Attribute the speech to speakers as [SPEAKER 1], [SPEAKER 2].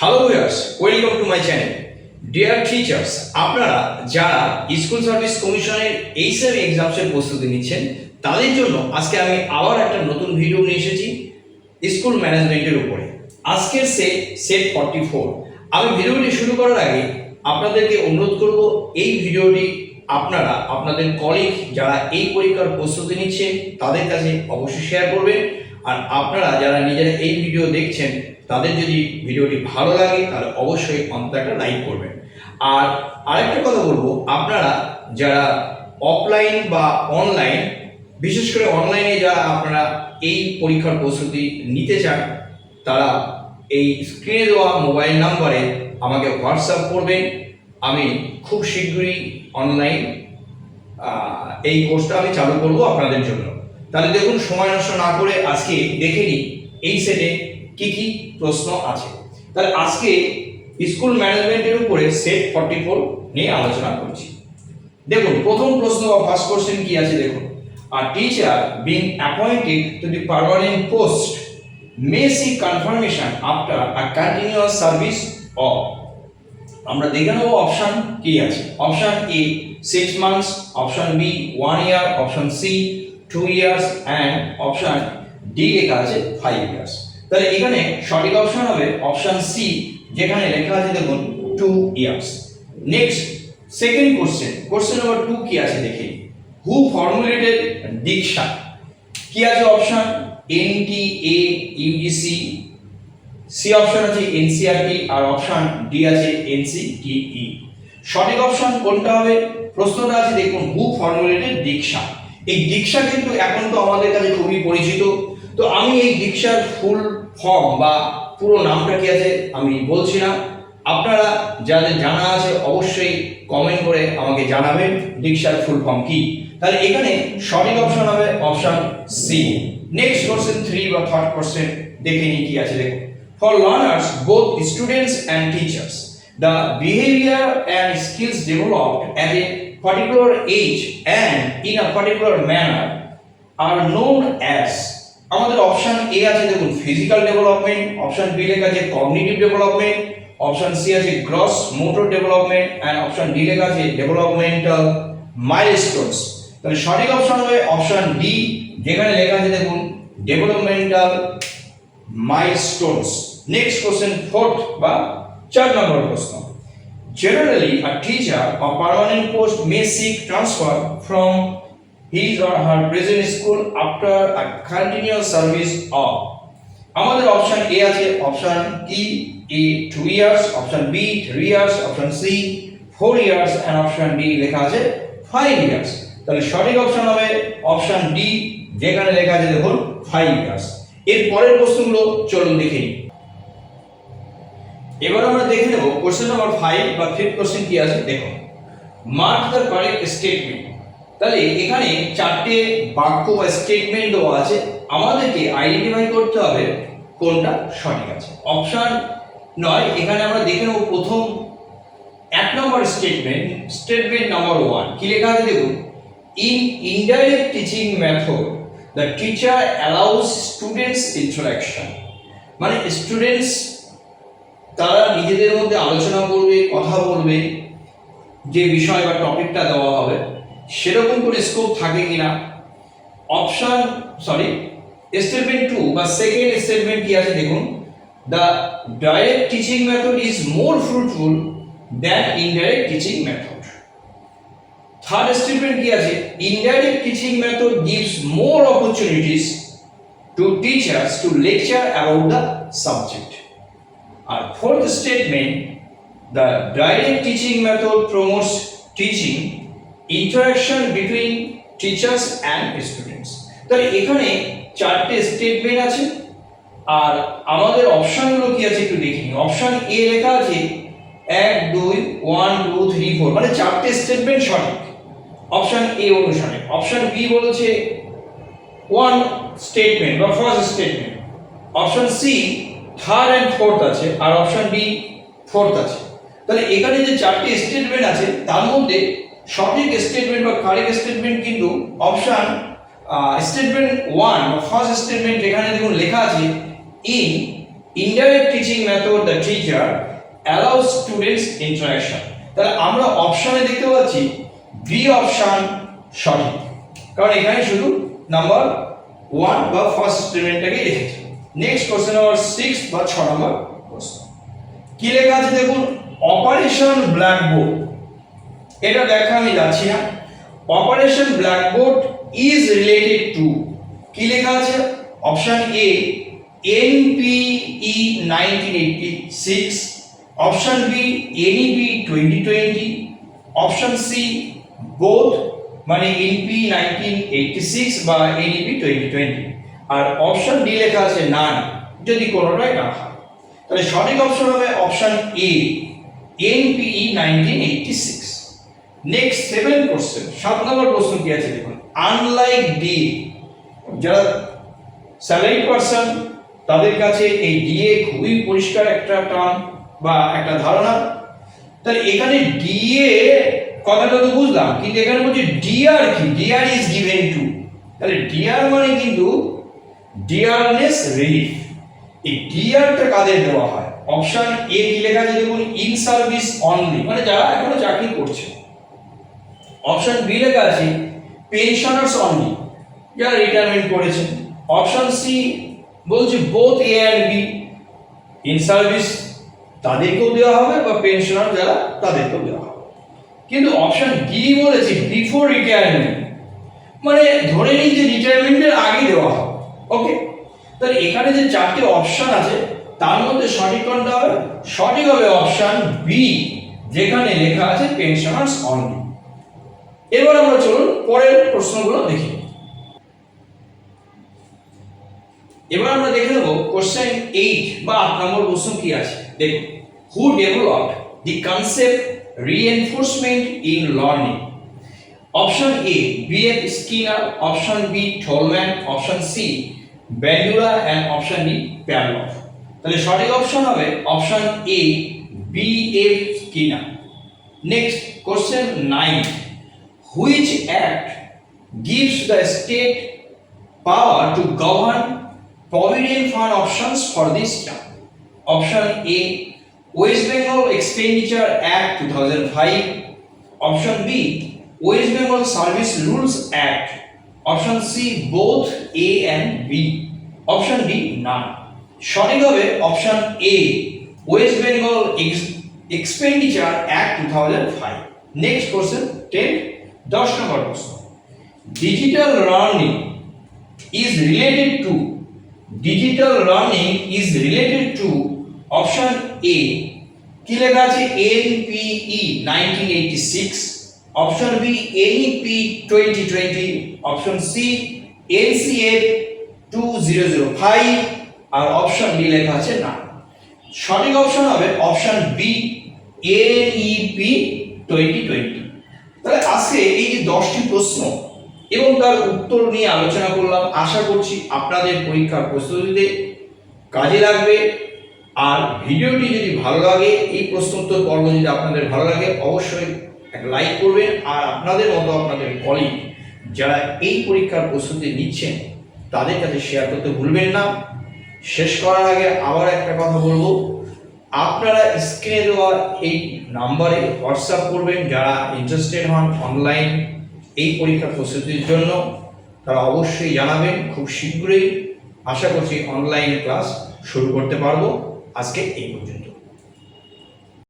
[SPEAKER 1] Hello viewers, welcome to my channel. Dear teachers, আপনারা যারা school service কমিশনের এইচএসএম এক্সামসের প্রস্তুতি নিচ্ছেন তাদের জন্য আজকে আমি আবার একটা নতুন ভিডিও নিয়ে এসেছি স্কুল ম্যানেজমেন্টের উপরে। আজকের সেট 44। আমি ভিডিওটি শুরু করার আগে আপনাদেরকে অনুরোধ করব এই ভিডিওটি আপনারা আপনাদের কলিগ যারা এই পরীক্ষার প্রস্তুতি নিচ্ছেন তাদের কাছে অবশ্যই শেয়ার করবেন। আর আপনারা যারা নিজেরা এই ভিডিও দেখছেন তাদের যদি ভিডিওটি ভালো লাগে তাহলে অবশ্যই অন্তত একটা লাইক করবেন। আর আরেকটা কথা বলবো, আপনারা যারা অফলাইন বা অনলাইন, বিশেষ করে অনলাইনে যারা আপনারা এই পরীক্ষার প্রস্তুতি নিতে চান তারা এই স্ক্রিনে দেওয়া মোবাইল নাম্বারে আমাকে হোয়াটসঅ্যাপ করবেন। আমি খুব শীঘ্রই অনলাইন এই কোর্সটা আমি চালু করব আপনাদের জন্য। তাহলে দেখুন, সময় নষ্ট না করে আজকে দেখে নিই এই সেটে কি কি প্রশ্ন আছে। তাহলে আজকে স্কুল ম্যানেজমেন্টের উপরে সেট 44 নিয়ে আলোচনা করছি। দেখুন, প্রথম প্রশ্ন বা ফার্স্ট কোশ্চেন কি আছে দেখুন। A teacher being appointed to the permanent post may seek confirmation after a continuous service of, আমরা দেখে নেব অপশন কি আছে। Option A 6 months, option B 1 year, option C 2 years and option D লেখা আছে 5 years। তাহলে এখানে সঠিক অপশন হবে অপশন সি, যেখানে লেখা আছে দেখুন 2 years। Next second question number 2 কি আছে দেখি। হু ফর্মুলেটেড দীক্ষা, কি আছে option NTA, UGC, C option আছে এনসিইআরটি আর অপশন ডি আছে এনসিটিই। সঠিক অপশন কোনটা হবে? প্রশ্নটা আছে দেখুন হু ফর্মুলেটেড দীক্ষা। এই দীক্ষা কিন্তু এখন তো আমাদের কাছে খুবই পরিচিত। তো আমি এই দীক্ষার ফুল ফর্ম বা পুরো নামটা কি আছে আমি বলছি না, আপনারা যাদের জানা আছে অবশ্যই কমেন্ট করে আমাকে জানাবেন দীক্ষার ফুল ফর্ম কি। তাহলে এখানে সঠিক অপশন হবে অপশন সি। নেক্সট কোশ্চেন 3 বা থার্ড কোশ্চেন দেখে নিই কি আছে দেখুন। For learners, both students and teachers, the behavior and skills developed at a particular age and in a particular manner are known as, আমাদের অপশন এ আছে দেখুন physical development, option B লেখা আছে কগনিটিভ ডেভেলপমেন্ট, অপশন সি আছে gross motor development and option D লেখা আছে developmental milestones. তাহলে সঠিক অপশন হবে অপশন ডি, যেখানে লেখা আছে দেখুন developmental milestones. Next question, fourth বা 4 নম্বর প্রশ্ন। Generally, a teacher of permanent post may seek transfer from his or her present school after a continuous service of, আমাদের অপশন এ আছে option E 2 years, option B 3 years, option C 4 years and option D লেখা আছে 5 years। তাহলে সঠিক option হবে option D, যেখানে লেখা আছে দেখুন 5 years। এর পরের প্রশ্নগুলো চলুন দেখে নিই। এবার আমরা দেখে নেব কোশ্চেন নাম্বার 5 বা 5th কোশ্চেন কি আছে দেখুন। Mark the correct statement. তাহলে এখানে চারটে বাক্য বা স্টেটমেন্ট দেওয়া আছে, আমাদেরকে আইডেন্টিফাই করতে হবে কোনটা সঠিক আছে। অপশন নয়, এখানে আমরা দেখে নেব প্রথম 1 নম্বর স্টেটমেন্ট নাম্বার 1 কি লেখা আছে দেখুন। In indirect teaching method the teacher allows students interaction, মানে স্টুডেন্টস তারা নিজেদের মধ্যে আলোচনা করবে, কথা বলবে, যে বিষয় বা টপিকটা দেওয়া হবে সেরকম কোনো স্কোপ থাকে কিনা। অপশন স্টেটমেন্ট 2 বা সেকেন্ড স্টেটমেন্ট কি আছে দেখুন। the direct teaching method is more fruitful than indirect teaching method. Third statement কি আছে? Indirect teaching method gives more opportunities to teachers to lecture about the subject. আর fourth statement, the direct teaching method promotes teaching interaction between teachers and students. তাহলে এখানে চারটে statement আছে আর আমাদের অপশনগুলো কি আছে একটু দেখি। অপশন এ লেখা আছে 1 2 1 2 3 4, মানে চারটে স্টেটমেন্ট সঠিক অপশন এ অনুসারে। অপশন বি বলছে 1 স্টেটমেন্ট বা first statement, option C third and fourth আছে আর অপশন ডি ফোর্থ আছে। তাহলে এখানে যে চারটি স্টেটমেন্ট আছে তার মধ্যে সঠিক স্টেটমেন্ট বা কারেক্ট স্টেটমেন্ট কিন্তু অপশন স্টেটমেন্ট 1 বা ফার্স্ট স্টেটমেন্ট, যেখানে দেখুন লেখা আছে in indirect teaching method the teacher allows students interaction. তাহলে আমরা অপশনে দেখতে পাচ্ছি বি অপশন সঠিক, কারণ এখানে শুধু নাম্বার 1 বা ফার্স্ট স্টেটমেন্টটাকে রেখেছি। নেক্সট কোশ্চেন নাম্বার 6 বা 6 নম্বর প্রশ্ন কি লেখা আছে দেখুন, অপারেশন ব্ল্যাকবোর্ড। এটা দেখা আমি যাচ্ছি না। Operation blackboard is related to, কি লেখা আছে? Option A NPE 1986, option B NEP 2020, option C both মানে এনপি 1986 বা এনইপি 2020, আর অপশন ডি লেখা আছে নান, যদি কোনোটাই না হয়। তাহলে সঠিক অপশন হবে option A NPE 1986। Next 7 question, 7 নম্বর প্রশ্ন কি আছে দেখুন, আনলাইক ডি, যারা স্যালারি পারসন তাদের কাছে এই ডিএ খুবই পরিষ্কার একটা টার্ম বা একটা ধারণা। তাহলে এখানে ডিএ কথাটা তো বুঝলাম, কিন্তু এখানে বলছি ডিআর কি, ডিআর ইজ গিভেন টু। তাহলে ডিআর মানে কিন্তু ডিআরনেস রিলিফ। এই ডিআরটা কাদের দেওয়া হয়? অপশন এ কি লেখা আছে দেখুন, ইন সার্ভিস অনলি, মানে যারা এখনো চাকরি করছে। অপশন বি লেখা আছে পেনশনার্স অনলি, যারা রিটায়ারমেন্ট করেছেন। অপশন সি বলছে both A and B, in service তাদেরকেও দেওয়া হবে বা পেনশনার যারা তাদেরকেও দেওয়া হবে। কিন্তু অপশন ডি বলেছে বিফোর রিটায়ারমেন্ট, মানে ধরে নিই যে রিটায়ারমেন্টের আগে দেওয়া হবে। ওকে, তাহলে এখানে যে 4টে অপশন আছে তার মধ্যে সঠিক কোনটা হবে? সঠিক হবে অপশন বি, যেখানে লেখা আছে পেনশনার্স অনলি। এবার আমরা চলুন পরের প্রশ্নগুলো দেখি। এবার আমরা দেখে নেব কোশ্চেন 8 বা 8 নম্বর প্রশ্ন কি আছে দেখুন, who developed the concept reinforcement in learning? Option A BF Skinner, option B Tolman, option C Bandura and option D Pavlov. তাহলে সঠিক অপশন হবে option A BF Skinner. Next question 9, which act gives the state power to govern provident fund options for this term? Option A West Bengal Expenditure Act 2005, option B West Bengal Service Rules Act, option C both A and B, option D none. সঠিক হবে option A West Bengal Expenditure Act 2005. Next question 10, 10 নম্বর প্রশ্ন, digital learning is related to, digital learning is related to option A কি লেখা আছে NPE 1986, option B NEP 2020, option C NCF 2005, আর option D লেখা আছে না। সঠিক অপশন হবে অপশন বি NEP 2020। তাহলে আজকে এই যে 10টি প্রশ্ন এবং তার উত্তর নিয়ে আলোচনা করলাম, আশা করছি আপনাদের পরীক্ষার প্রস্তুতিতে কাজে লাগবে। আর ভিডিওটি যদি ভালো লাগে, এই প্রশ্নোত্তর পর্ব যদি আপনাদের ভালো লাগে, অবশ্যই একটা লাইক করবেন। আর আপনাদের মতো আপনাদের কলিগ যারা এই পরীক্ষার প্রস্তুতি নিচ্ছেন তাদের কাছে শেয়ার করতে ভুলবেন না। শেষ করার আগে আবার একটা কথা বলবো, আপনারা স্ক্রিনে দেওয়া এই নাম্বারে হোয়াটসঅ্যাপ করবেন যারা ইন্টারেস্টেড হন অনলাইন এই পরীক্ষার প্রস্তুতির জন্য। তারা অবশ্যই জানাবেন, খুব শীঘ্রই আশা করছি অনলাইন ক্লাস শুরু করতে পারবো। আজকে এই পর্যন্ত।